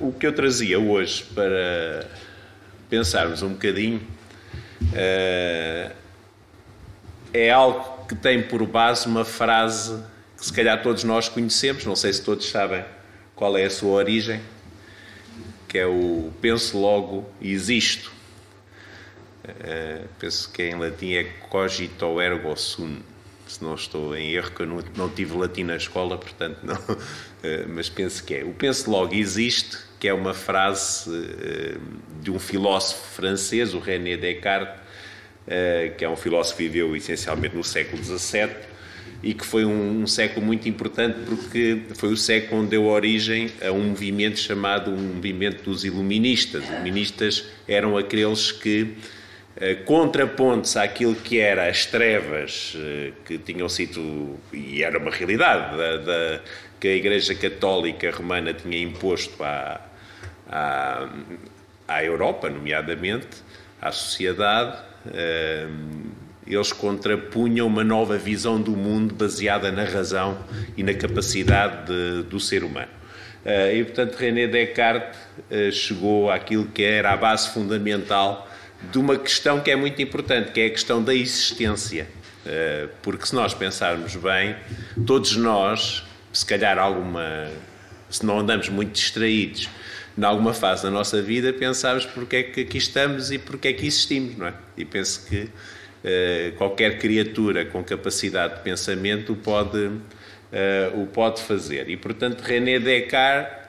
O que eu trazia hoje para pensarmos um bocadinho é algo que tem por base uma frase que se calhar todos nós conhecemos, não sei se todos sabem qual é a sua origem, que é o penso logo existo. Penso que em latim é cogito ergo sum, se não estou em erro, que eu não tive latim na escola, portanto não, mas penso que é. O penso logo existe, que é uma frase de um filósofo francês, o René Descartes, que é um filósofo que viveu essencialmente no século XVII e que foi um século muito importante porque foi o século onde deu origem a um movimento chamado um movimento dos iluministas. Os iluministas eram aqueles que, contrapontos àquilo que era as trevas que tinham sido, e era uma realidade, que a Igreja Católica Romana tinha imposto à Europa, nomeadamente, à sociedade, eles contrapunham uma nova visão do mundo baseada na razão e na capacidade do ser humano. E, portanto, René Descartes chegou àquilo que era a base fundamental de uma questão que é muito importante, que é a questão da existência. Porque se nós pensarmos bem, todos nós, se calhar se não andamos muito distraídos, em alguma fase da nossa vida, pensamos porque é que aqui estamos e porque é que existimos, não é? E penso que qualquer criatura com capacidade de pensamento o pode fazer. E, portanto, René Descartes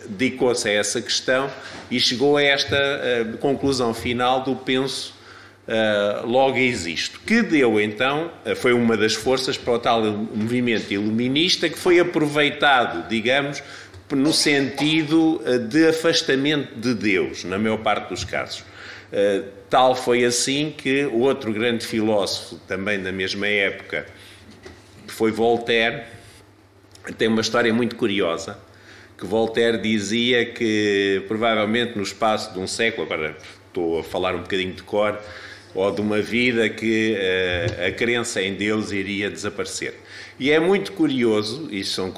dedicou-se a essa questão e chegou a esta conclusão final do penso logo existo, que deu então, foi uma das forças para o tal movimento iluminista que foi aproveitado, digamos, no sentido de afastamento de Deus, na maior parte dos casos. Tal foi assim que o outro grande filósofo, também da mesma época, que foi Voltaire, tem uma história muito curiosa, que Voltaire dizia que provavelmente no espaço de um século, agora estou a falar um bocadinho de cor, ou de uma vida, que a crença em Deus iria desaparecer. E é muito curioso, isto são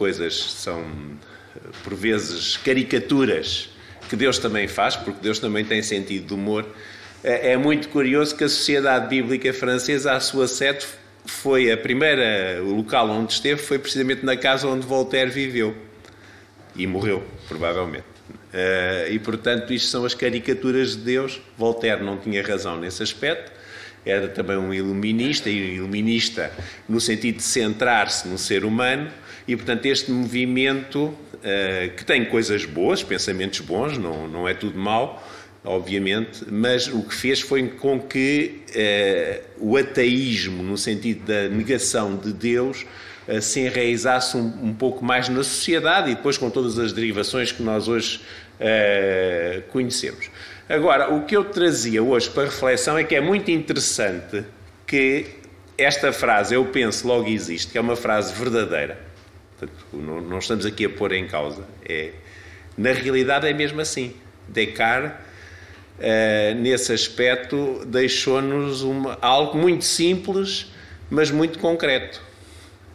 por vezes caricaturas que Deus também faz, porque Deus também tem sentido de humor. É muito curioso que a Sociedade Bíblica Francesa, à sua sede, o local onde esteve foi precisamente na casa onde Voltaire viveu e morreu, provavelmente. E, portanto, isto são as caricaturas de Deus. Voltaire não tinha razão nesse aspecto, era também um iluminista, e iluminista no sentido de centrar-se no ser humano, e, portanto, este movimento, que tem coisas boas, pensamentos bons, não é tudo mau, obviamente, mas o que fez foi com que o ateísmo, no sentido da negação de Deus, se enraizasse um pouco mais na sociedade e depois com todas as derivações que nós hoje conhecemos. Agora, o que eu trazia hoje para reflexão é que é muito interessante que esta frase, eu penso, logo existe, que é uma frase verdadeira. Portanto, não estamos aqui a pôr em causa. Na realidade é mesmo assim. Descartes, nesse aspecto, deixou-nos algo muito simples, mas muito concreto.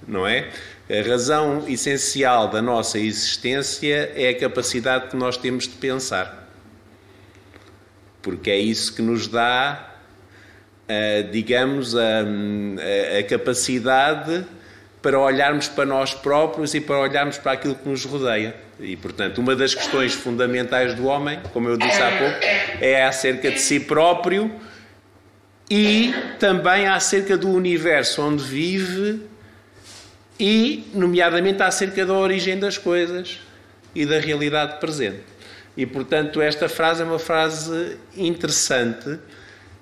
Não é? A razão essencial da nossa existência é a capacidade que nós temos de pensar. Porque é isso que nos dá, digamos, a capacidade para olharmos para nós próprios e para olharmos para aquilo que nos rodeia. E, portanto, uma das questões fundamentais do homem, como eu disse há pouco, é acerca de si próprio e também acerca do universo onde vive e, nomeadamente, acerca da origem das coisas e da realidade presente. E, portanto, esta frase é uma frase interessante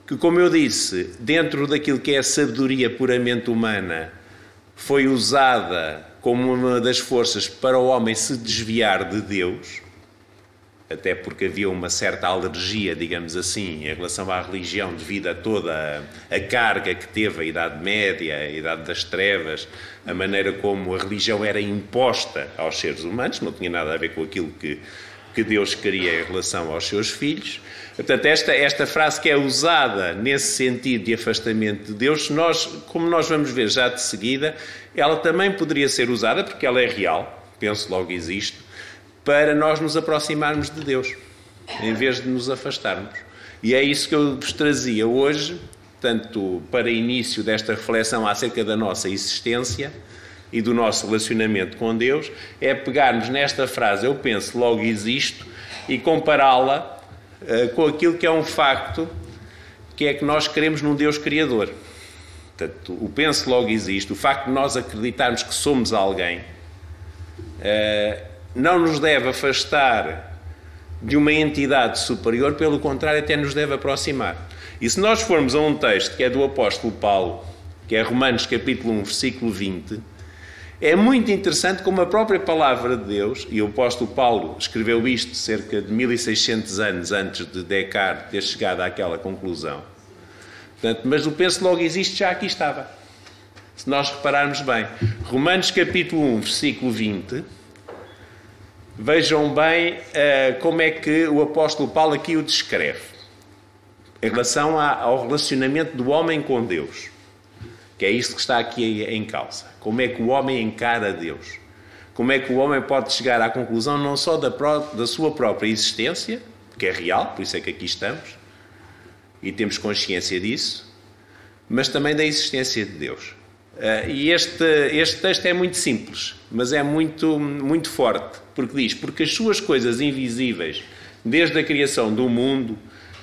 que, como eu disse, dentro daquilo que é a sabedoria puramente humana, foi usada como uma das forças para o homem se desviar de Deus, até porque havia uma certa alergia, digamos assim, em relação à religião, devido a toda a carga que teve a Idade Média, a Idade das Trevas, a maneira como a religião era imposta aos seres humanos, não tinha nada a ver com aquilo que Deus queria em relação aos seus filhos. Portanto, esta frase que é usada nesse sentido de afastamento de Deus, como nós vamos ver já de seguida, ela também poderia ser usada, porque ela é real, penso logo existe, para nós nos aproximarmos de Deus, em vez de nos afastarmos. E é isso que eu vos trazia hoje, tanto para início desta reflexão acerca da nossa existência e do nosso relacionamento com Deus, é pegarmos nesta frase, eu penso, logo existo, e compará-la com aquilo que é um facto, que é que nós queremos num Deus Criador. Portanto, o penso, logo existe, o facto de nós acreditarmos que somos alguém, não nos deve afastar de uma entidade superior, pelo contrário, até nos deve aproximar. E se nós formos a um texto que é do apóstolo Paulo, que é Romanos capítulo 1, versículo 20, é muito interessante como a própria palavra de Deus, e o apóstolo Paulo escreveu isto cerca de 1600 anos antes de Descartes ter chegado àquela conclusão. Portanto, mas o penso logo existe já aqui estava. Se nós repararmos bem. Romanos capítulo 1, versículo 20, vejam bem como é que o apóstolo Paulo aqui o descreve. Em relação ao relacionamento do homem com Deus. Que é isto que está aqui em causa. Como é que o homem encara Deus? Como é que o homem pode chegar à conclusão não só da sua própria existência, que é real, por isso é que aqui estamos, e temos consciência disso, mas também da existência de Deus. E este texto é muito simples, mas é muito, muito forte, porque diz, porque as suas coisas invisíveis, desde a criação do mundo,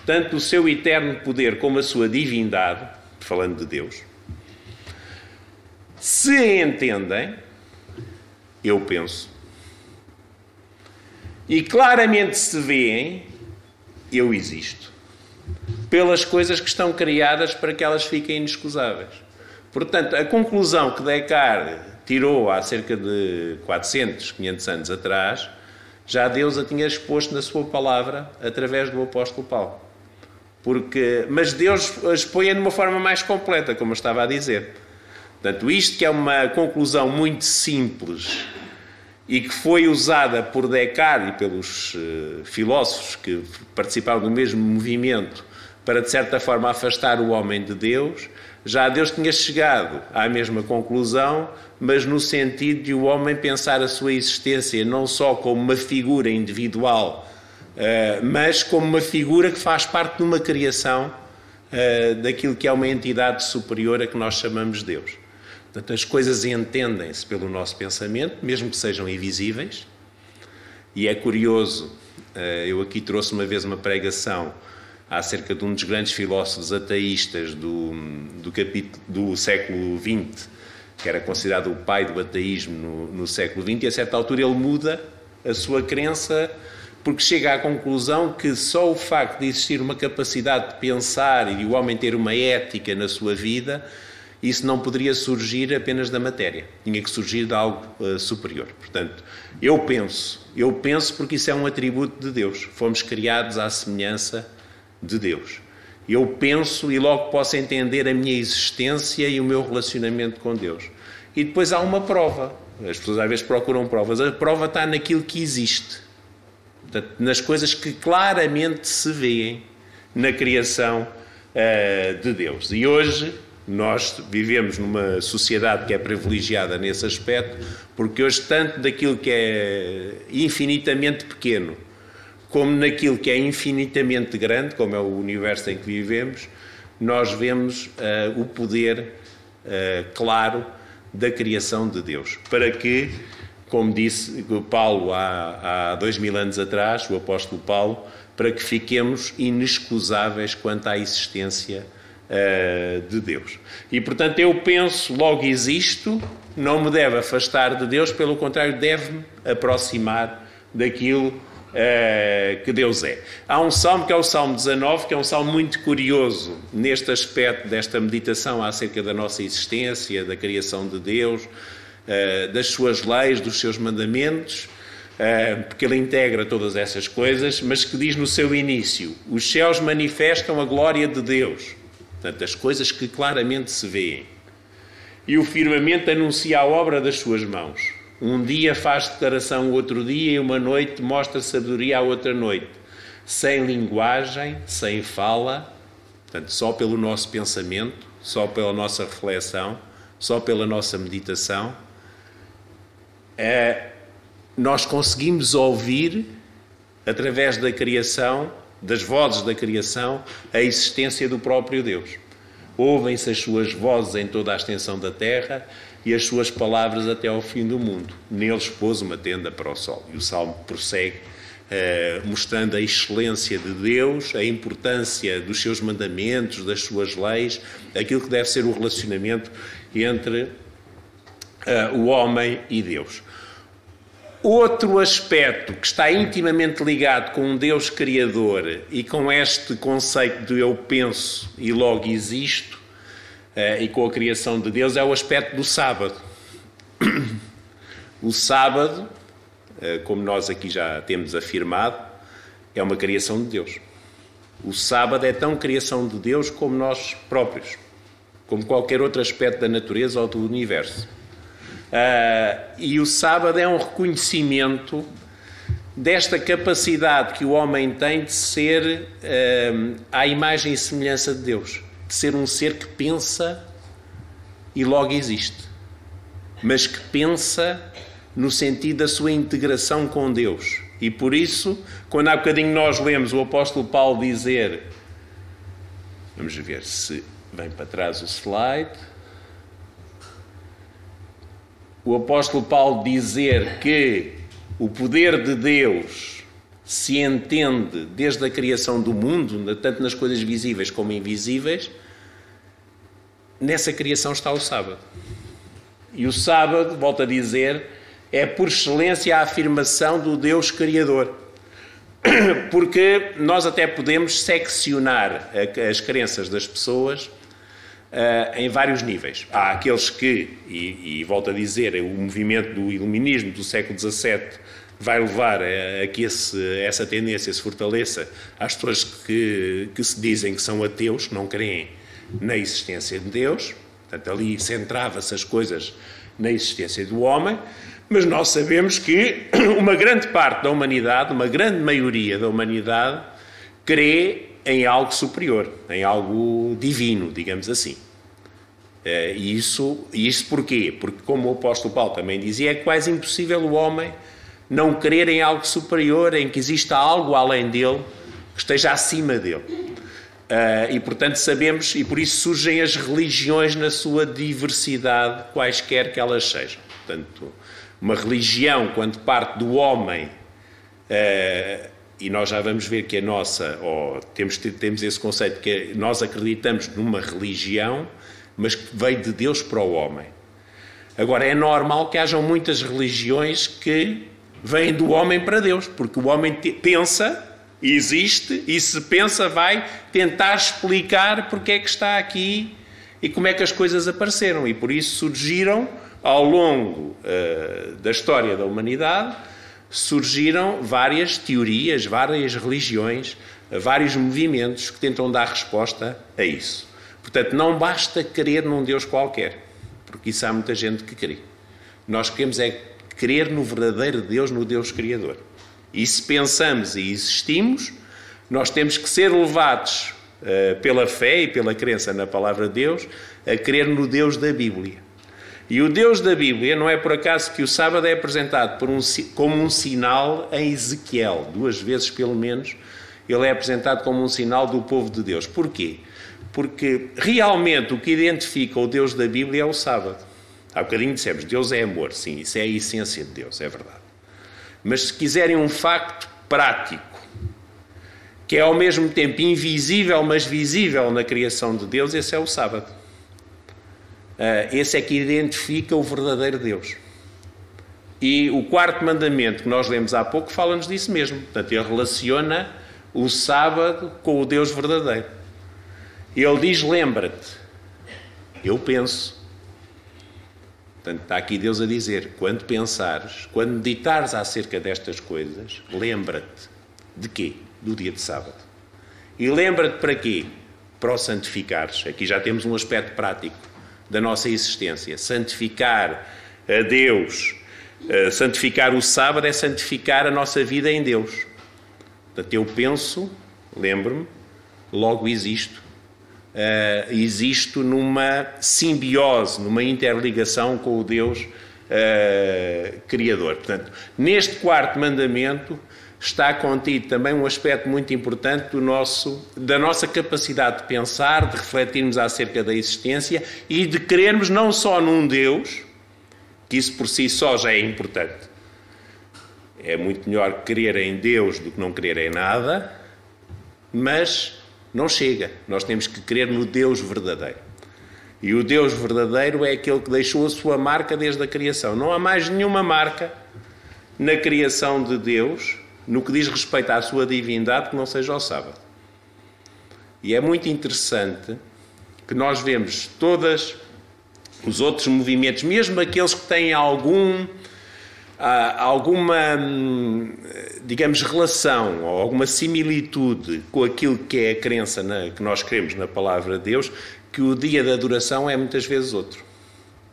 tanto o seu eterno poder como a sua divindade, falando de Deus, se entendem, eu penso, e claramente se veem, eu existo, pelas coisas que estão criadas para que elas fiquem inexcusáveis. Portanto, a conclusão que Descartes tirou há cerca de 400, 500 anos atrás, já Deus a tinha exposto na sua palavra através do apóstolo Paulo. Mas Deus a expõe de uma forma mais completa, como eu estava a dizer. Portanto, isto que é uma conclusão muito simples e que foi usada por Descartes e pelos filósofos que participaram do mesmo movimento para, de certa forma, afastar o homem de Deus, já Deus tinha chegado à mesma conclusão, mas no sentido de o homem pensar a sua existência não só como uma figura individual, mas como uma figura que faz parte de uma criação daquilo que é uma entidade superior a que nós chamamos Deus. Portanto, as coisas entendem-se pelo nosso pensamento, mesmo que sejam invisíveis, e é curioso, eu aqui trouxe uma vez uma pregação acerca de um dos grandes filósofos ateístas do século XX, que era considerado o pai do ateísmo no século XX, e a certa altura ele muda a sua crença porque chega à conclusão que só o facto de existir uma capacidade de pensar e de o homem ter uma ética na sua vida, isso não poderia surgir apenas da matéria, tinha que surgir de algo superior. Portanto, eu penso porque isso é um atributo de Deus, fomos criados à semelhança de Deus. Eu penso e logo posso entender a minha existência e o meu relacionamento com Deus. E depois há uma prova. As pessoas às vezes procuram provas. A prova está naquilo que existe. Portanto, nas coisas que claramente se vêem na criação de Deus. E hoje nós vivemos numa sociedade que é privilegiada nesse aspecto, porque hoje tanto daquilo que é infinitamente pequeno como naquilo que é infinitamente grande, como é o universo em que vivemos, nós vemos o poder claro da criação de Deus. Para que, como disse Paulo há 2000 anos atrás, o apóstolo Paulo, para que fiquemos inexcusáveis quanto à existência de Deus. E, portanto, eu penso, logo existo, não me deve afastar de Deus, pelo contrário, deve-me aproximar daquilo que Deus é. Há um salmo que é o Salmo 19, que é um salmo muito curioso neste aspecto desta meditação acerca da nossa existência, da criação de Deus, das suas leis, dos seus mandamentos, porque ele integra todas essas coisas, mas que diz no seu início: os céus manifestam a glória de Deus, portanto, as coisas que claramente se veem, e o firmamento anuncia a obra das suas mãos. Um dia faz declaração ao outro dia, e uma noite mostra sabedoria à outra noite. Sem linguagem, sem fala, portanto, só pelo nosso pensamento, só pela nossa reflexão, só pela nossa meditação, nós conseguimos ouvir, através da criação, das vozes da criação, a existência do próprio Deus. Ouvem-se as suas vozes em toda a extensão da terra e as suas palavras até ao fim do mundo. Neles pôs uma tenda para o sol. E o Salmo prossegue, mostrando a excelência de Deus, a importância dos seus mandamentos, das suas leis, aquilo que deve ser o relacionamento entre o homem e Deus. Outro aspecto que está intimamente ligado com um Deus criador e com este conceito de eu penso e logo existo, e com a criação de Deus, é o aspecto do sábado. O sábado, como nós aqui já temos afirmado, é uma criação de Deus. O sábado é tão criação de Deus como nós próprios, como qualquer outro aspecto da natureza ou do universo. E o sábado é um reconhecimento desta capacidade que o homem tem de ser à imagem e semelhança de Deus, de ser um ser que pensa e logo existe, mas que pensa no sentido da sua integração com Deus. E por isso, quando há bocadinho nós lemos o apóstolo Paulo dizer, vamos ver se vem para trás o slide, o apóstolo Paulo dizer que o poder de Deus se entende desde a criação do mundo, tanto nas coisas visíveis como invisíveis, nessa criação está o sábado. E o sábado, volto a dizer, é por excelência a afirmação do Deus Criador. Porque nós até podemos seccionar as crenças das pessoas em vários níveis. Há aqueles que, e volto a dizer, o movimento do iluminismo do século XVII vai levar a que essa tendência se fortaleça às pessoas que se dizem que são ateus, que não creem na existência de Deus. Portanto, ali centrava-se as coisas na existência do homem, mas nós sabemos que uma grande parte da humanidade, uma grande maioria da humanidade, crê em algo superior, em algo divino, digamos assim. E isso porquê? Porque, como o apóstolo Paulo também dizia, é quase impossível o homem não crer em algo superior, em que exista algo além dele, que esteja acima dele. E, portanto, sabemos, e por isso surgem as religiões na sua diversidade, quaisquer que elas sejam. Portanto, uma religião, quando parte do homem, e nós já vamos ver que a nossa, ou temos esse conceito, que nós acreditamos numa religião, mas que veio de Deus para o homem. Agora, é normal que hajam muitas religiões que vêm do homem para Deus, porque o homem pensa, existe, e se pensa vai tentar explicar porque é que está aqui e como é que as coisas apareceram. E por isso surgiram, ao longo da história da humanidade, surgiram várias teorias, várias religiões, vários movimentos que tentam dar resposta a isso. Portanto, não basta crer num Deus qualquer, porque isso há muita gente que crê. Nós queremos é crer no verdadeiro Deus, no Deus Criador. E se pensamos e existimos, nós temos que ser levados pela fé e pela crença na palavra de Deus, a crer no Deus da Bíblia. E o Deus da Bíblia, não é por acaso que o sábado é apresentado como um sinal em Ezequiel, 2 vezes pelo menos, ele é apresentado como um sinal do povo de Deus. Porquê? Porque realmente o que identifica o Deus da Bíblia é o sábado. Há bocadinho dissemos, Deus é amor, sim, isso é a essência de Deus, é verdade. Mas se quiserem um facto prático, que é ao mesmo tempo invisível, mas visível na criação de Deus, esse é o sábado. Esse é que identifica o verdadeiro Deus. E o 4º mandamento que nós lemos há pouco fala-nos disso mesmo. Portanto, ele relaciona o sábado com o Deus verdadeiro. Ele diz, lembra-te, eu penso. Portanto, está aqui Deus a dizer, quando pensares, quando meditares acerca destas coisas, lembra-te de quê? Do dia de sábado. E lembra-te para quê? Para o santificares. Aqui já temos um aspecto prático da nossa existência. Santificar a Deus, santificar o sábado é santificar a nossa vida em Deus. Portanto, eu penso, lembro-me, logo existo. Existo numa simbiose, numa interligação com o Deus Criador. Portanto, neste quarto mandamento está contido também um aspecto muito importante da nossa capacidade de pensar, de refletirmos acerca da existência e de crermos não só num Deus, que isso por si só já é importante. É muito melhor crer em Deus do que não crer em nada, mas não chega. Nós temos que crer no Deus verdadeiro. E o Deus verdadeiro é aquele que deixou a sua marca desde a criação. Não há mais nenhuma marca na criação de Deus, no que diz respeito à sua divindade, que não seja o sábado. E é muito interessante que nós vemos todos os outros movimentos, mesmo aqueles que têm alguma, digamos, relação ou alguma similitude com aquilo que é a crença que nós cremos na palavra de Deus, que o dia da adoração é muitas vezes outro.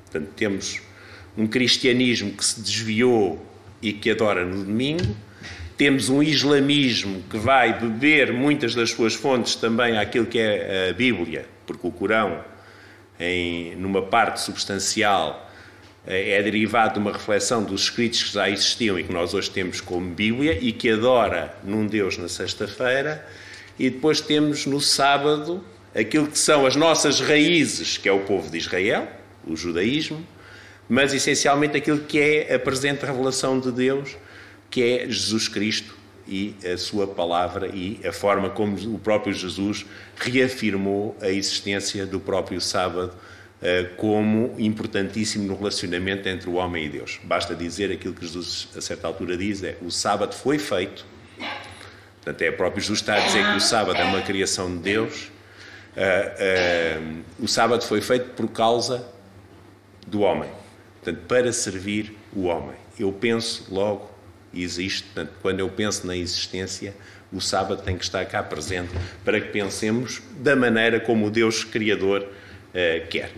Portanto, temos um cristianismo que se desviou e que adora no domingo, temos um islamismo que vai beber muitas das suas fontes também àquilo que é a Bíblia, porque o Corão, numa parte substancial, é derivado de uma reflexão dos escritos que já existiam e que nós hoje temos como Bíblia e que adora num Deus na sexta-feira, e depois temos no sábado aquilo que são as nossas raízes, que é o povo de Israel, o judaísmo, mas essencialmente aquilo que é a presente revelação de Deus, que é Jesus Cristo e a sua palavra e a forma como o próprio Jesus reafirmou a existência do próprio sábado como importantíssimo no relacionamento entre o homem e Deus. Basta dizer aquilo que Jesus a certa altura diz, o sábado foi feito. Portanto, o próprio Jesus está a dizer que o sábado é uma criação de Deus. O sábado foi feito por causa do homem. Portanto, para servir o homem. Eu penso logo existe, portanto, quando eu penso na existência, o sábado tem que estar cá presente para que pensemos da maneira como o Deus Criador quer.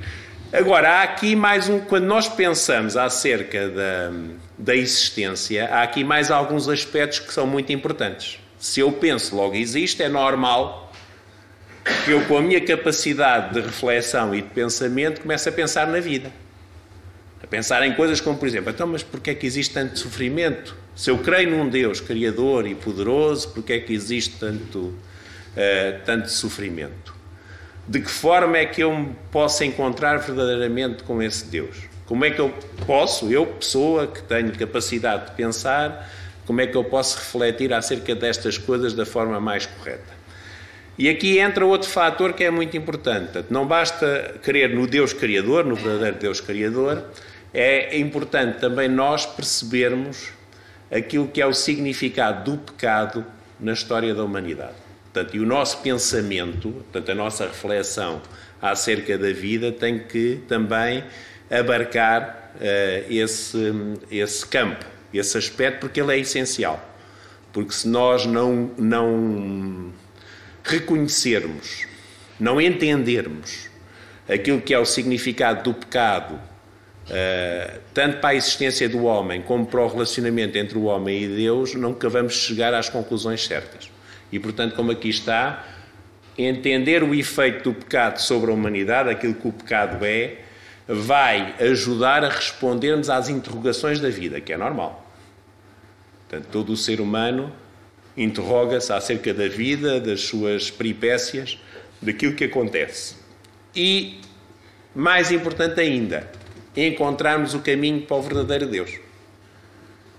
Agora, há aqui mais quando nós pensamos acerca da existência, há aqui mais alguns aspectos que são muito importantes. Se eu penso logo existe, é normal que eu, com a minha capacidade de reflexão e de pensamento, comece a pensar na vida. A pensar em coisas como, por exemplo, então, mas porquê é que existe tanto sofrimento? Se eu creio num Deus Criador e poderoso, porquê é que existe tanto sofrimento? De que forma é que eu me posso encontrar verdadeiramente com esse Deus? Como é que eu posso, pessoa que tenho capacidade de pensar, como é que eu posso refletir acerca destas coisas da forma mais correta? E aqui entra outro fator que é muito importante. Não basta crer no Deus Criador, no verdadeiro Deus Criador, é importante também nós percebermos aquilo que é o significado do pecado na história da humanidade. Portanto, e o nosso pensamento, portanto, a nossa reflexão acerca da vida tem que também abarcar esse campo, esse aspecto, porque ele é essencial. Porque se nós não reconhecermos, não entendermos aquilo que é o significado do pecado, tanto para a existência do homem como para o relacionamento entre o homem e Deus, nunca vamos chegar às conclusões certas. E, portanto, como aqui está, entender o efeito do pecado sobre a humanidade, aquilo que o pecado é, vai ajudar a respondermos às interrogações da vida, que é normal. Portanto, todo o ser humano interroga-se acerca da vida, das suas peripécias, daquilo que acontece. E, mais importante ainda, encontrarmos o caminho para o verdadeiro Deus.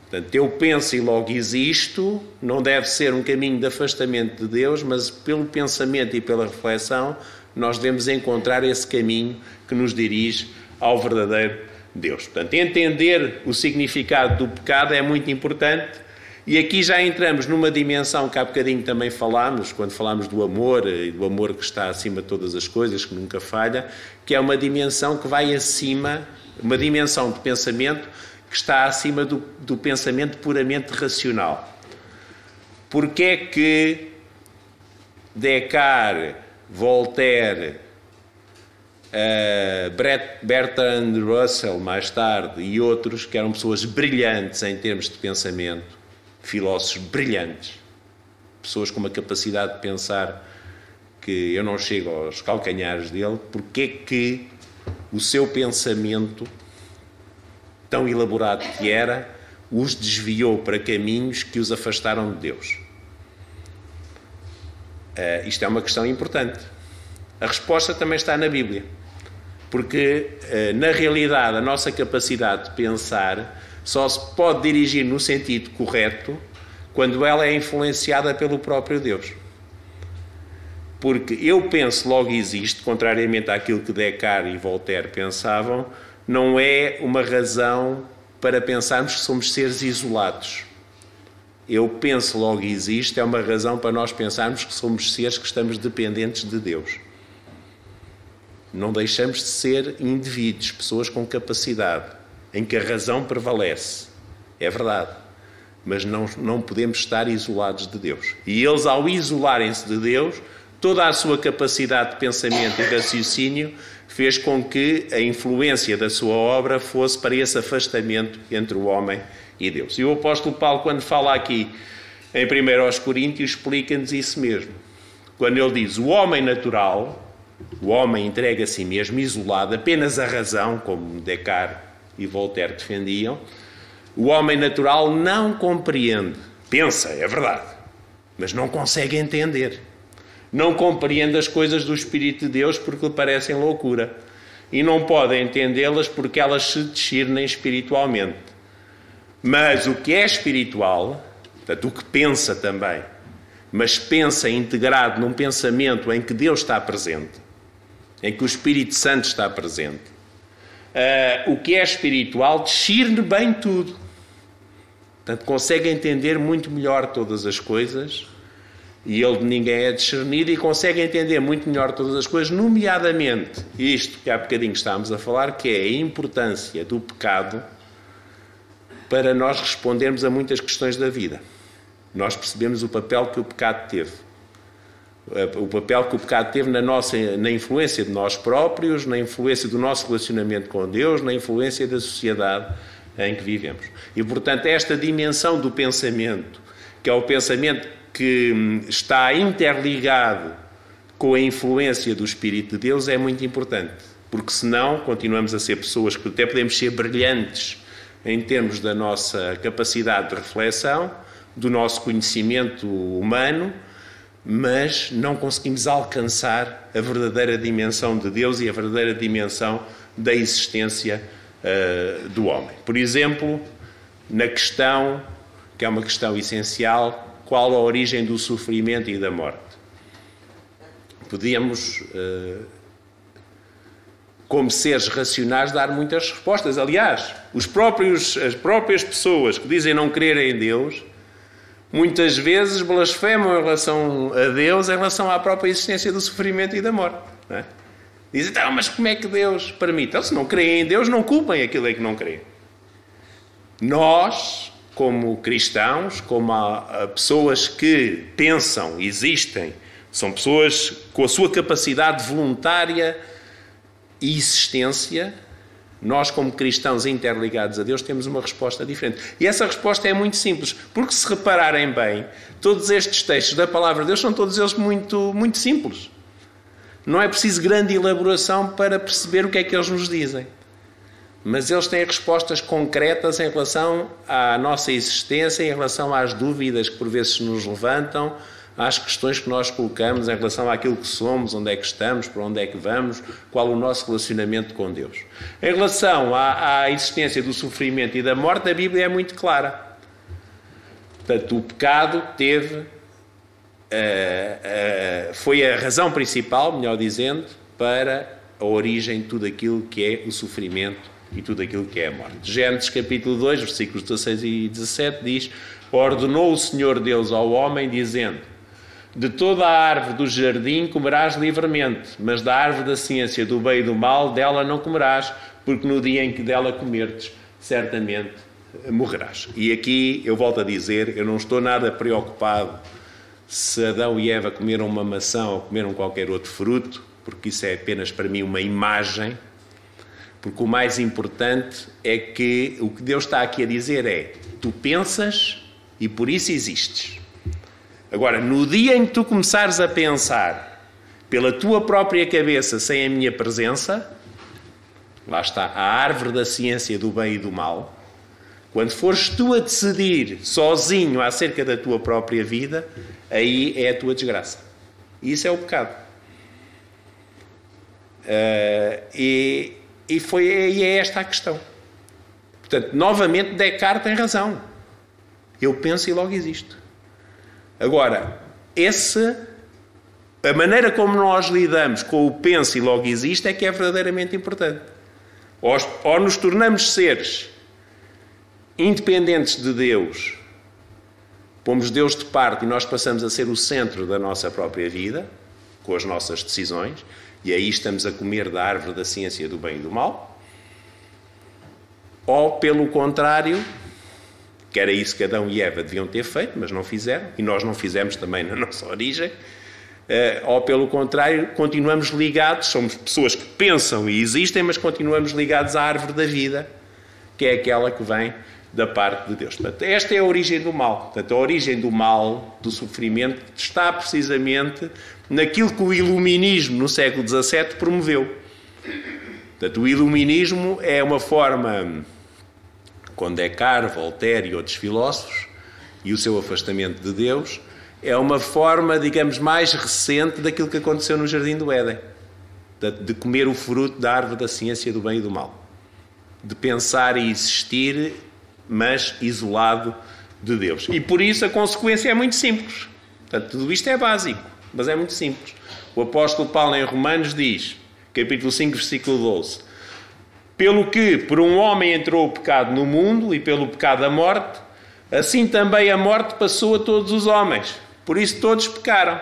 Portanto, eu penso e logo existo, não deve ser um caminho de afastamento de Deus, mas pelo pensamento e pela reflexão, nós devemos encontrar esse caminho que nos dirige ao verdadeiro Deus. Portanto, entender o significado do pecado é muito importante. E aqui já entramos numa dimensão que há bocadinho também falámos, quando falámos do amor, e do amor que está acima de todas as coisas, que nunca falha, que é uma dimensão que vai acima, uma dimensão de pensamento que está acima do pensamento puramente racional. Porquê é que Descartes, Voltaire, Bertrand Russell, mais tarde, e outros, que eram pessoas brilhantes em termos de pensamento, filósofos brilhantes, pessoas com uma capacidade de pensar que eu não chego aos calcanhares dele, porque é que o seu pensamento tão elaborado que era, os desviou para caminhos que os afastaram de Deus? Isto é uma questão importante. A resposta também está na Bíblia. Porque, na realidade, a nossa capacidade de pensar só se pode dirigir no sentido correto quando ela é influenciada pelo próprio Deus. Porque eu penso, logo existe, contrariamente àquilo que Descartes e Voltaire pensavam, não é uma razão para pensarmos que somos seres isolados. Eu penso, logo existe, é uma razão para nós pensarmos que somos seres que estamos dependentes de Deus. Não deixamos de ser indivíduos, pessoas com capacidade, em que a razão prevalece. É verdade. Mas não podemos estar isolados de Deus. E eles, ao isolarem-se de Deus, toda a sua capacidade de pensamento e raciocínio fez com que a influência da sua obra fosse para esse afastamento entre o homem e Deus. E o apóstolo Paulo, quando fala aqui em 1 Coríntios, explica-nos isso mesmo. Quando ele diz, o homem natural, o homem entrega a si mesmo, isolado, apenas a razão, como Descartes e Voltaire defendiam, o homem natural não compreende, pensa, é verdade, mas não consegue entender. Não compreende as coisas do Espírito de Deus porque lhe parecem loucura. E não pode entendê-las porque elas se discernem espiritualmente. Mas o que é espiritual, portanto, o que pensa também, mas pensa integrado num pensamento em que Deus está presente, em que o Espírito Santo está presente, o que é espiritual discerne bem tudo. Portanto, consegue entender muito melhor todas as coisas, e ele de ninguém é discernido, e consegue entender muito melhor todas as coisas, nomeadamente isto que há bocadinho estávamos a falar, que é a importância do pecado para nós respondermos a muitas questões da vida. Nós percebemos o papel que o pecado teve. O papel que o pecado teve na influência de nós próprios, na influência do nosso relacionamento com Deus, na influência da sociedade em que vivemos. E, portanto, esta dimensão do pensamento, que é o pensamento que está interligado com a influência do Espírito de Deus, é muito importante. Porque senão continuamos a ser pessoas que até podemos ser brilhantes em termos da nossa capacidade de reflexão, do nosso conhecimento humano, mas não conseguimos alcançar a verdadeira dimensão de Deus e a verdadeira dimensão da existência do homem. Por exemplo, na questão, que é uma questão essencial, qual a origem do sofrimento e da morte? Podíamos, como seres racionais, dar muitas respostas. Aliás, as próprias pessoas que dizem não crerem em Deus, muitas vezes blasfemam em relação a Deus, em relação à própria existência do sofrimento e da morte. Não é? Dizem, então, mas como é que Deus permite? Então, se não creem em Deus, não culpem aquilo em que não creem. Nós, como cristãos, como pessoas que pensam, existem, são pessoas com a sua capacidade voluntária e existência, nós, como cristãos interligados a Deus, temos uma resposta diferente. E essa resposta é muito simples, porque se repararem bem, todos estes textos da Palavra de Deus são todos eles muito, muito simples. Não é preciso grande elaboração para perceber o que é que eles nos dizem. Mas eles têm respostas concretas em relação à nossa existência, em relação às dúvidas que por vezes nos levantam, às questões que nós colocamos em relação àquilo que somos, onde é que estamos, para onde é que vamos, qual o nosso relacionamento com Deus. Em relação à existência do sofrimento e da morte, a Bíblia é muito clara. Portanto, o pecado foi a razão principal, melhor dizendo, para a origem de tudo aquilo que é o sofrimento e tudo aquilo que é a morte. Gênesis capítulo 2, versículos 16 e 17 diz: ordenou o Senhor Deus ao homem, dizendo: de toda a árvore do jardim comerás livremente, mas da árvore da ciência do bem e do mal, dela não comerás, porque no dia em que dela comerdes, certamente morrerás. E aqui eu volto a dizer, eu não estou nada preocupado se Adão e Eva comeram uma maçã ou comeram qualquer outro fruto, porque isso é apenas para mim uma imagem, porque o mais importante é que o que Deus está aqui a dizer é: tu pensas e por isso existes. Agora, no dia em que tu começares a pensar pela tua própria cabeça sem a minha presença, Lá está, a árvore da ciência do bem e do mal. Quando fores tu a decidir sozinho acerca da tua própria vida, aí é a tua desgraça. E isso é o pecado. E é esta a questão. Portanto, novamente, Descartes tem razão. Eu penso e logo existo. Agora, a maneira como nós lidamos com o penso e logo existe é que é verdadeiramente importante. Ou nos tornamos seres independentes de Deus, pomos Deus de parte e nós passamos a ser o centro da nossa própria vida, com as nossas decisões, e aí estamos a comer da árvore da ciência do bem e do mal. Ou, pelo contrário, que era isso que Adão e Eva deviam ter feito, mas não fizeram, e nós não fizemos também na nossa origem, ou, pelo contrário, continuamos ligados, somos pessoas que pensam e existem, mas continuamos ligados à árvore da vida, que é aquela que vem da parte de Deus. Portanto, esta é a origem do mal. Portanto, a origem do mal, do sofrimento, está precisamente naquilo que o iluminismo no século XVII promoveu. Portanto, o iluminismo é uma forma, com Descartes, Voltaire e outros filósofos, e o seu afastamento de Deus, é uma forma, digamos, mais recente daquilo que aconteceu no Jardim do Éden. De comer o fruto da árvore da ciência do bem e do mal. De pensar e existir, mas isolado de Deus. E por isso a consequência é muito simples. Portanto, tudo isto é básico, mas é muito simples. O apóstolo Paulo em Romanos diz, capítulo 5, versículo 12, pelo que por um homem entrou o pecado no mundo e pelo pecado a morte, assim também a morte passou a todos os homens. Por isso todos pecaram.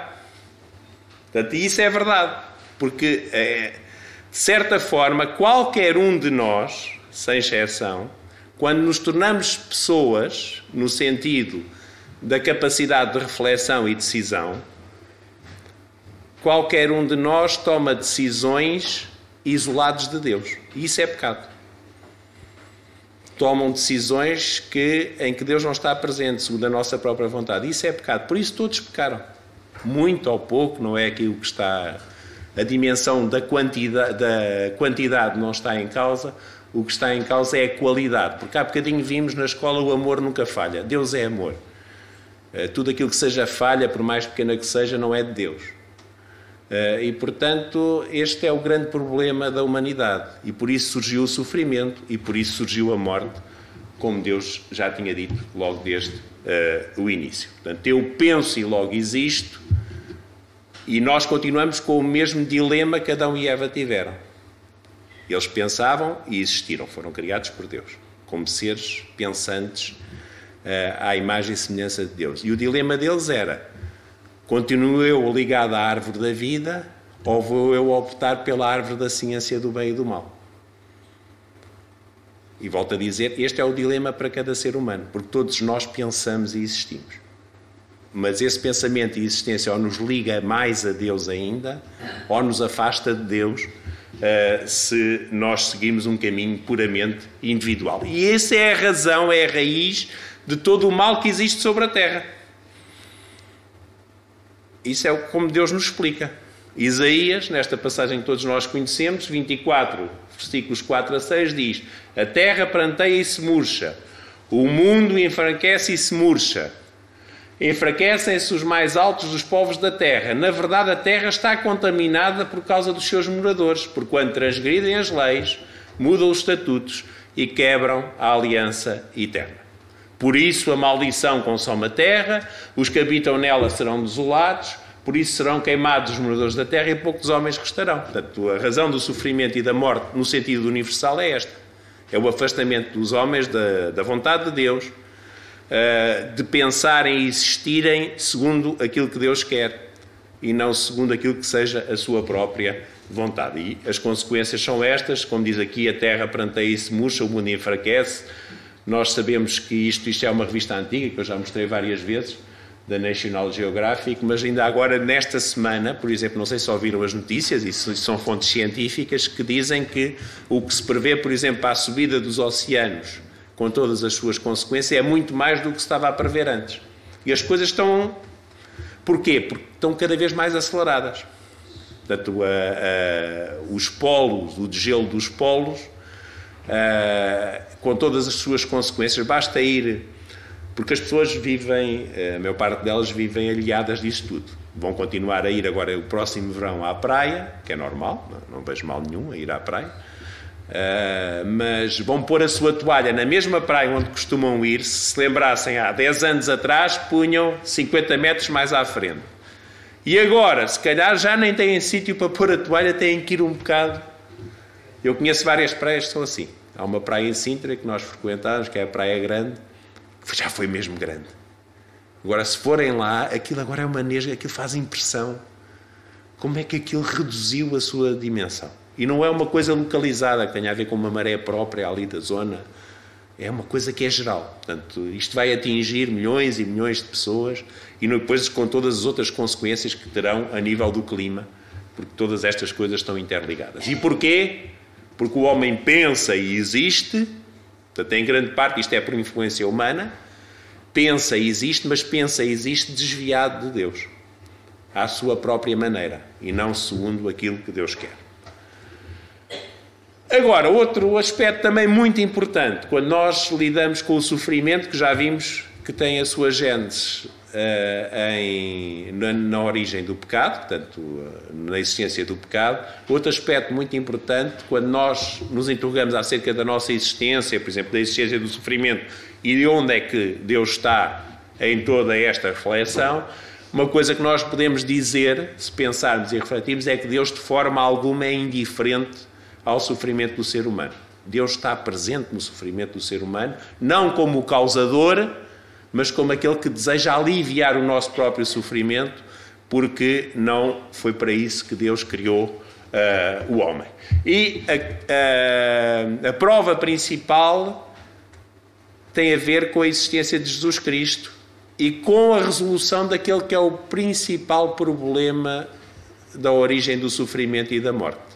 Portanto, isso é verdade. Porque, de certa forma, qualquer um de nós, sem exceção, quando nos tornamos pessoas, no sentido da capacidade de reflexão e decisão, qualquer um de nós toma decisões isolados de Deus. E isso é pecado. Tomam decisões em que Deus não está presente, segundo a nossa própria vontade. Isso é pecado. Por isso todos pecaram. Muito ou pouco, não é aquilo que está... A dimensão da quantidade não está em causa. O que está em causa é a qualidade. Porque há bocadinho vimos na escola o amor nunca falha. Deus é amor. Tudo aquilo que seja falha, por mais pequena que seja, não é de Deus. E, portanto, este é o grande problema da humanidade. E por isso surgiu o sofrimento e por isso surgiu a morte, como Deus já tinha dito logo desde o início. Portanto, eu penso e logo existo, e nós continuamos com o mesmo dilema que Adão e Eva tiveram. Eles pensavam e existiram, foram criados por Deus, como seres pensantes à imagem e semelhança de Deus. E o dilema deles era: continuo eu ligado à árvore da vida ou vou eu optar pela árvore da ciência do bem e do mal? E volto a dizer, este é o dilema para cada ser humano, porque todos nós pensamos e existimos. Mas esse pensamento e existência ou nos liga mais a Deus ainda, ou nos afasta de Deus, se nós seguimos um caminho puramente individual. E essa é a razão, é a raiz de todo o mal que existe sobre a Terra. Isso é como Deus nos explica. Isaías, nesta passagem que todos nós conhecemos, 24, versículos 4 a 6, diz: a terra pranteia e se murcha, o mundo enfraquece e se murcha. Enfraquecem-se os mais altos dos povos da terra. Na verdade, a terra está contaminada por causa dos seus moradores, porquanto transgridem as leis, mudam os estatutos e quebram a aliança eterna. Por isso a maldição consome a terra, os que habitam nela serão desolados, por isso serão queimados os moradores da terra e poucos homens restarão. Portanto, a razão do sofrimento e da morte, no sentido universal, é esta. É o afastamento dos homens da vontade de Deus, de pensarem e existirem segundo aquilo que Deus quer e não segundo aquilo que seja a sua própria vontade. E as consequências são estas, como diz aqui, a terra pranteia e se murcha, o mundo enfraquece. Nós sabemos que isto é uma revista antiga, que eu já mostrei várias vezes, da National Geographic, mas ainda agora, nesta semana, por exemplo, não sei se ouviram as notícias, isso são fontes científicas, que dizem que o que se prevê, por exemplo, para a subida dos oceanos, com todas as suas consequências, é muito mais do que se estava a prever antes. E as coisas estão... Porquê? Porque estão cada vez mais aceleradas. Portanto, os polos, o degelo dos polos, com todas as suas consequências, basta ir, porque as pessoas vivem, a maior parte delas vivem aliadas disso tudo. Vão continuar a ir agora o próximo verão à praia, que é normal, não vejo mal nenhum a ir à praia, mas vão pôr a sua toalha na mesma praia onde costumam ir. Se lembrassem, há 10 anos atrás, punham 50 metros mais à frente. E agora, se calhar, já nem têm sítio para pôr a toalha, têm que ir um bocado. Eu conheço várias praias que são assim. Há uma praia em Sintra que nós frequentámos, que é a Praia Grande, que já foi mesmo grande. Agora, se forem lá, aquilo agora é uma nesga, aquilo faz impressão. Como é que aquilo reduziu a sua dimensão? E não é uma coisa localizada, que tenha a ver com uma maré própria ali da zona. É uma coisa que é geral. Portanto, isto vai atingir milhões e milhões de pessoas e depois com todas as outras consequências que terão a nível do clima, porque todas estas coisas estão interligadas. E porquê? Porque o homem pensa e existe, portanto, em grande parte isto é por influência humana, pensa e existe, mas pensa e existe desviado de Deus, à sua própria maneira, e não segundo aquilo que Deus quer. Agora, outro aspecto também muito importante, quando nós lidamos com o sofrimento, que já vimos que tem a sua gênese na origem do pecado, portanto, na existência do pecado. Outro aspecto muito importante, quando nós nos interrogamos acerca da nossa existência, por exemplo, da existência do sofrimento e de onde é que Deus está em toda esta reflexão, uma coisa que nós podemos dizer, se pensarmos e refletirmos, é que Deus de forma alguma é indiferente ao sofrimento do ser humano. Deus está presente no sofrimento do ser humano, não como o causador, mas como aquele que deseja aliviar o nosso próprio sofrimento, porque não foi para isso que Deus criou o homem. E a prova principal tem a ver com a existência de Jesus Cristo e com a resolução daquele que é o principal problema da origem do sofrimento e da morte.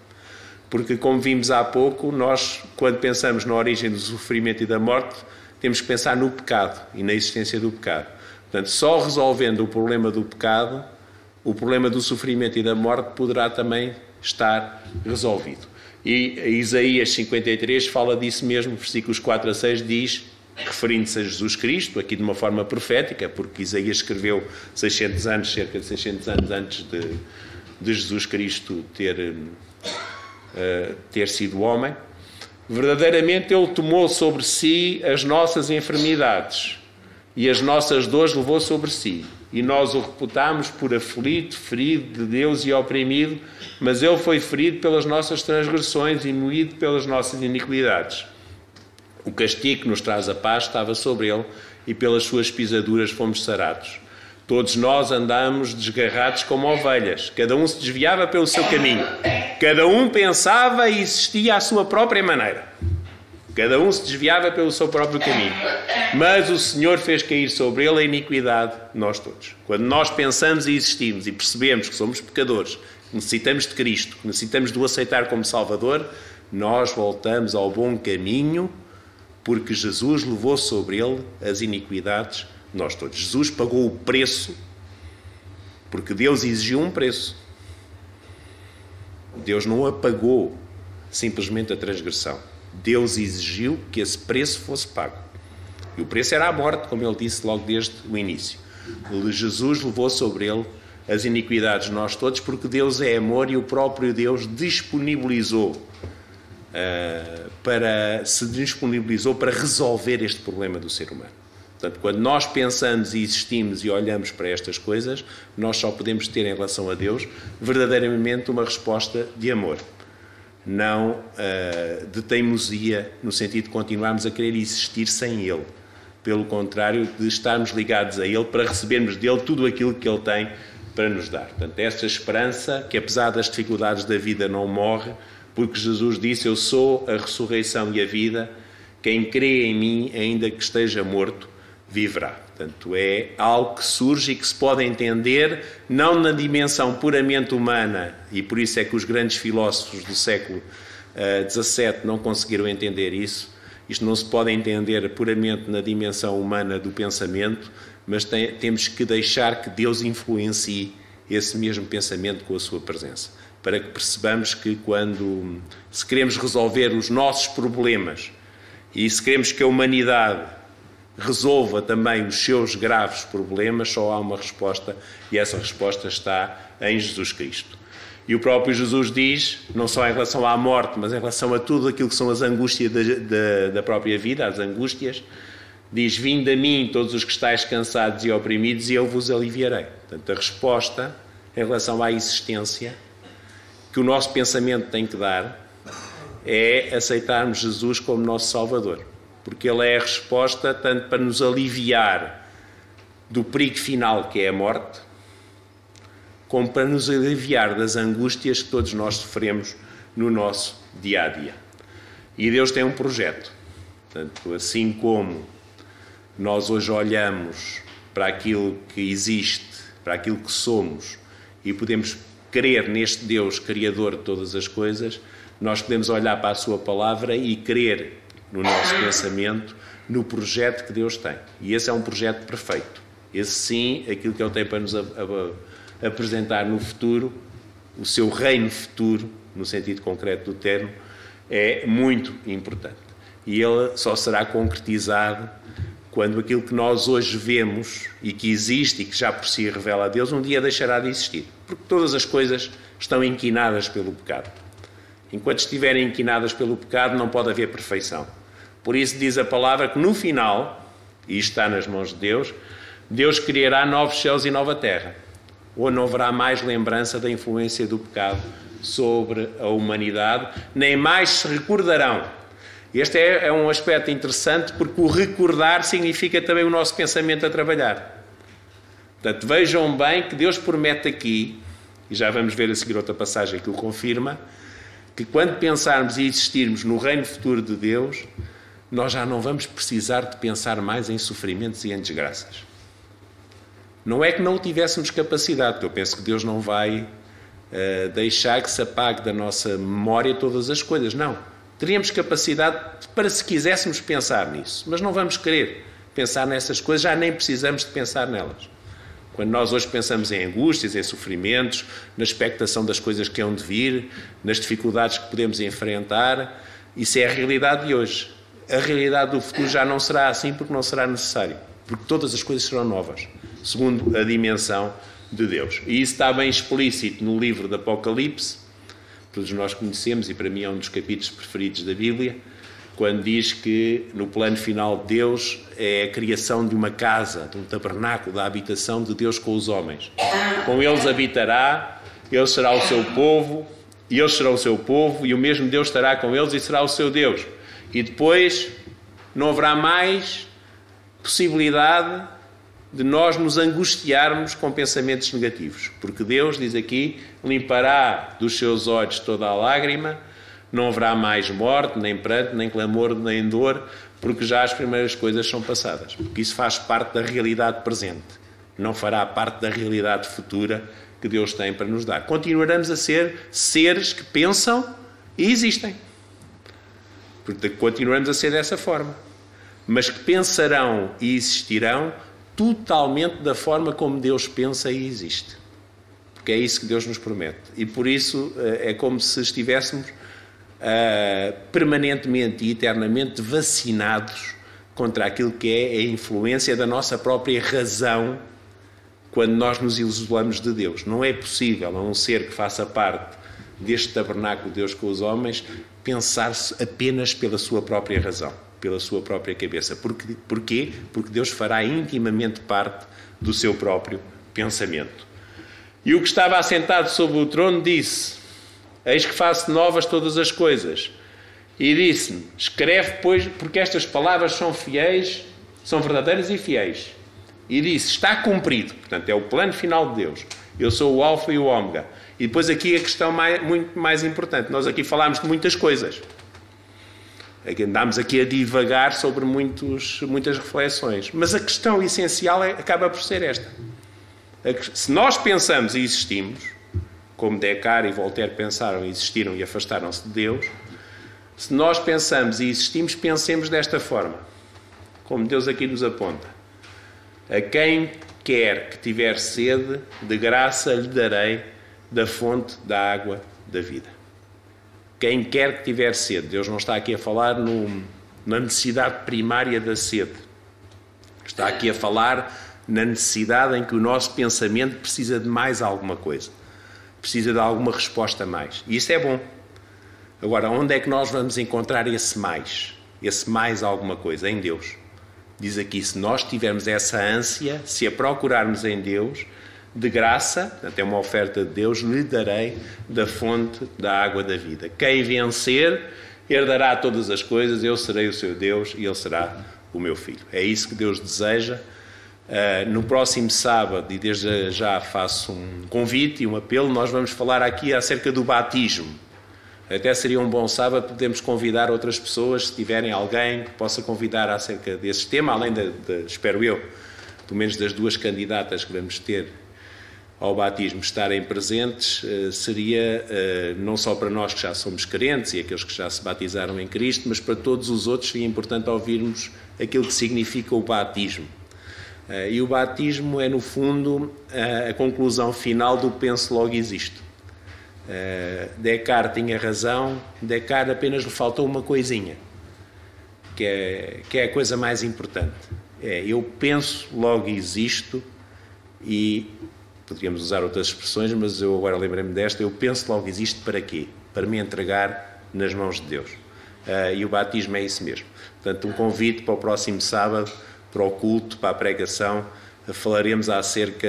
Porque, como vimos há pouco, nós, quando pensamos na origem do sofrimento e da morte, temos que pensar no pecado e na existência do pecado. Portanto, só resolvendo o problema do pecado, o problema do sofrimento e da morte poderá também estar resolvido. E Isaías 53 fala disso mesmo, versículos 4 a 6 diz, referindo-se a Jesus Cristo, aqui de uma forma profética, porque Isaías escreveu 600 anos, cerca de 600 anos antes de Jesus Cristo ter sido homem. Verdadeiramente Ele tomou sobre si as nossas enfermidades e as nossas dores levou sobre si. E nós o reputámos por aflito, ferido de Deus e oprimido, mas Ele foi ferido pelas nossas transgressões e moído pelas nossas iniquidades. O castigo que nos traz a paz estava sobre Ele e pelas suas pisaduras fomos sarados. Todos nós andámos desgarrados como ovelhas. Cada um se desviava pelo seu caminho. Cada um pensava e existia à sua própria maneira. Cada um se desviava pelo seu próprio caminho. Mas o Senhor fez cair sobre ele a iniquidade de nós todos. Quando nós pensamos e existimos e percebemos que somos pecadores, que necessitamos de Cristo, que necessitamos de o aceitar como Salvador, nós voltamos ao bom caminho, porque Jesus levou sobre ele as iniquidades nós todos. Jesus pagou o preço, porque Deus exigiu um preço. Deus não apagou simplesmente a transgressão. Deus exigiu que esse preço fosse pago. E o preço era a morte, como ele disse logo desde o início. Jesus levou sobre ele as iniquidades de nós todos, porque Deus é amor e o próprio Deus disponibilizou para resolver este problema do ser humano. Portanto, quando nós pensamos e existimos e olhamos para estas coisas, nós só podemos ter em relação a Deus verdadeiramente uma resposta de amor, não de teimosia, no sentido de continuarmos a querer existir sem Ele. Pelo contrário, de estarmos ligados a Ele para recebermos dele tudo aquilo que Ele tem para nos dar. Portanto, esta esperança que, apesar das dificuldades da vida, não morre, porque Jesus disse, eu sou a ressurreição e a vida, quem crê em mim, ainda que esteja morto, viverá. Portanto, é algo que surge e que se pode entender não na dimensão puramente humana, e por isso é que os grandes filósofos do século XVII não conseguiram entender isso. Isto não se pode entender puramente na dimensão humana do pensamento, mas temos que deixar que Deus influencie esse mesmo pensamento com a sua presença. para que percebamos que se queremos resolver os nossos problemas e se queremos que a humanidade resolva também os seus graves problemas, só há uma resposta, e essa resposta está em Jesus Cristo. E o próprio Jesus diz, não só em relação à morte, mas em relação a tudo aquilo que são as angústias da própria vida, as angústias, diz: vinde a mim todos os que estáis cansados e oprimidos e eu vos aliviarei. Portanto, a resposta em relação à existência que o nosso pensamento tem que dar é aceitarmos Jesus como nosso Salvador, porque Ele é a resposta tanto para nos aliviar do perigo final, que é a morte, como para nos aliviar das angústias que todos nós sofremos no nosso dia-a-dia. E Deus tem um projeto. Portanto, assim como nós hoje olhamos para aquilo que existe, para aquilo que somos, e podemos crer neste Deus Criador de todas as coisas, nós podemos olhar para a Sua Palavra e crer no nosso pensamento, no projeto que Deus tem. E esse é um projeto perfeito. Esse sim, aquilo que Ele tem para nos apresentar no futuro, o seu reino futuro, no sentido concreto do termo, é muito importante. E ele só será concretizado quando aquilo que nós hoje vemos e que existe e que já por si revela a Deus, um dia deixará de existir. Porque todas as coisas estão inquinadas pelo pecado. Enquanto estiverem inquinadas pelo pecado, não pode haver perfeição. Por isso diz a palavra que no final, e isto está nas mãos de Deus, Deus criará novos céus e nova terra, onde não haverá mais lembrança da influência do pecado sobre a humanidade, nem mais se recordarão. Este é um aspecto interessante, porque o recordar significa também o nosso pensamento a trabalhar. Portanto, vejam bem que Deus promete aqui, e já vamos ver a seguir outra passagem que o confirma, que quando pensarmos e existirmos no reino futuro de Deus, nós já não vamos precisar de pensar mais em sofrimentos e em desgraças. Não é que não tivéssemos capacidade, porque eu penso que Deus não vai deixar que se apague da nossa memória todas as coisas. Não. Teríamos capacidade para, se quiséssemos, pensar nisso. Mas não vamos querer pensar nessas coisas, já nem precisamos de pensar nelas. Quando nós hoje pensamos em angústias, em sofrimentos, na expectação das coisas que hão de vir, nas dificuldades que podemos enfrentar, isso é a realidade de hoje. A realidade do futuro já não será assim, porque não será necessário. Porque todas as coisas serão novas, segundo a dimensão de Deus. E isso está bem explícito no livro do Apocalipse, todos nós conhecemos, e para mim é um dos capítulos preferidos da Bíblia, quando diz que no plano final de Deus é a criação de uma casa, de um tabernáculo, da habitação de Deus com os homens. Com eles habitará, ele será o seu povo, e eles serão o seu povo, e o mesmo Deus estará com eles e será o seu Deus. E depois não haverá mais possibilidade de nós nos angustiarmos com pensamentos negativos, porque Deus, diz aqui, limpará dos seus olhos toda a lágrima, não haverá mais morte, nem pranto, nem clamor, nem dor, porque já as primeiras coisas são passadas, porque isso faz parte da realidade presente, não fará parte da realidade futura que Deus tem para nos dar. Continuaremos a ser seres que pensam e existem, porque continuaremos a ser dessa forma, mas que pensarão e existirão totalmente da forma como Deus pensa e existe. Porque é isso que Deus nos promete. E por isso é como se estivéssemos permanentemente e eternamente vacinados contra aquilo que é a influência da nossa própria razão quando nós nos isolamos de Deus. Não é possível a um ser que faça parte deste tabernáculo de Deus com os homens pensar-se apenas pela sua própria razão, pela sua própria cabeça. Porquê? Porque Deus fará intimamente parte do seu próprio pensamento. E o que estava assentado sobre o trono disse: eis que faço novas todas as coisas. E disse-me: escreve, pois, porque estas palavras são fiéis, são verdadeiras e fiéis. E disse: está cumprido. Portanto, é o plano final de Deus. Eu sou o Alfa e o Ômega. E depois aqui a questão muito mais importante. Nós aqui falámos de muitas coisas. Andámos aqui a divagar sobre muitas reflexões. Mas a questão essencial acaba por ser esta. Se nós pensamos e existimos, como Descartes e Voltaire pensaram e existiram e afastaram-se de Deus, se nós pensamos e existimos, pensemos desta forma, como Deus aqui nos aponta: a quem quer que tiver sede, de graça lhe darei da fonte da água da vida. Quem quer que tiver sede, Deus não está aqui a falar na necessidade primária da sede. Está aqui a falar na necessidade em que o nosso pensamento precisa de mais alguma coisa. Precisa de alguma resposta a mais. E isso é bom. Agora, onde é que nós vamos encontrar esse mais alguma coisa? Em Deus. Diz aqui, se nós tivermos essa ânsia, se a procurarmos em Deus, de graça, até uma oferta de Deus, lhe darei da fonte da água da vida. Quem vencer, herdará todas as coisas, eu serei o seu Deus e ele será o meu filho. É isso que Deus deseja. No próximo sábado, e desde já faço um convite e um apelo, nós vamos falar aqui acerca do batismo. Até seria um bom sábado, podemos convidar outras pessoas, se tiverem alguém que possa convidar acerca desse tema, além espero eu, pelo menos das duas candidatas que vamos ter ao batismo estarem presentes, seria não só para nós que já somos crentes e aqueles que já se batizaram em Cristo, mas para todos os outros seria importante ouvirmos aquilo que significa o batismo. E o batismo é, no fundo, a conclusão final do penso logo existo. Descartes tinha razão, Descartes apenas lhe faltou uma coisinha, que é a coisa mais importante. Eu penso logo existo, e poderíamos usar outras expressões, mas eu agora lembrei-me desta, eu penso logo existo para quê? Para me entregar nas mãos de Deus. E o batismo é isso mesmo. Portanto, um convite para o próximo sábado, para o culto, para a pregação, falaremos acerca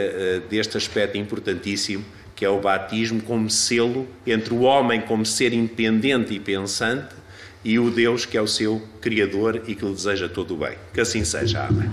deste aspecto importantíssimo, que é o batismo como selo entre o homem como ser independente e pensante e o Deus que é o seu Criador e que lhe deseja todo o bem. Que assim seja. Amém.